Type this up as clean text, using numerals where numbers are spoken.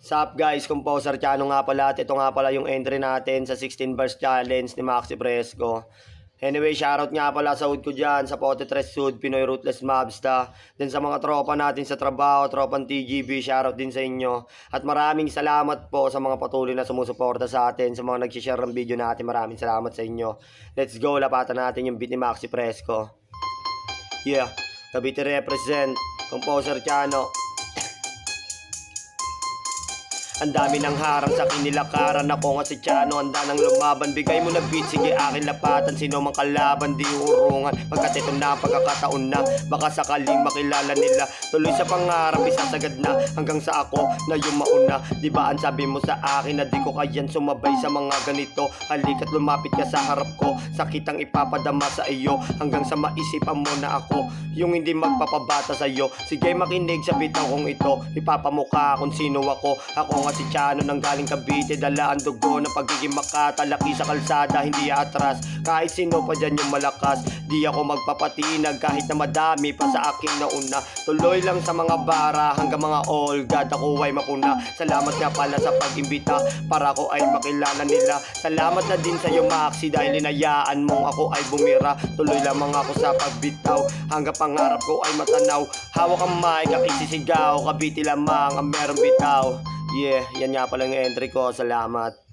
Sup guys, Composer Chano nga pala at ito nga pala yung entry natin sa 16 verse challenge ni Maxi Fresco. Anyway, shoutout nga pala sa hood ko dyan, sa Pote Tres Sud, Pinoy Ruthless Mobsta. Then sa mga tropa natin sa trabaho, tropang TGB, shoutout din sa inyo. At maraming salamat po sa mga patuloy na sumusuporta sa atin, sa mga nag-share ng video natin, maraming salamat sa inyo. Let's go, lapatan natin yung beat ni Maxi Fresco. Yeah, Cavite represent, Composer Chano. Ang dami ng harang sa kinilakaran, ako nga si Chano, handa nang lumaban. Bigay mo na beat, sige akin lapatan. Sino mang kalaban, di urungan. Pagkat ito na pagkakataon na, baka sakaling makilala nila. Tuloy sa pangarap, isasagad na hanggang sa ako na yung mauna. Di ba ang sabi mo sa akin na di ko kayan sumabay sa mga ganito. Halika't lumapit ka sa harap ko, sakit ang ipapadama sa iyo, hanggang sa maisipan mo na ako yung hindi magpapabata sa iyo. Sige makinig sa bitaw kong ito, ipapamukha kung sino ako. Ako nga si Chano nang galing Cavite, dala ang dugo ng pagiging makata. Laki sa kalsada, hindi atras, kahit sino pa dyan yung malakas. Di ako magpapatinag kahit na madami pa sa akin na una. Tuloy lang sa mga bara hanggang mga all God, ako ay mapuna. Salamat nga pala sa pag-imbita para ako ay makilala nila. Salamat na din sa iyo Maxi, dahil linayaan mong ako ay bumira. Tuloy lamang ako sa pagbitaw hanggang pangarap ko ay matanaw. Hawak ang mic at isisigaw, Cavite lamang ang merong bitaw. Yeah, yan nga pala yung entry ko. Salamat.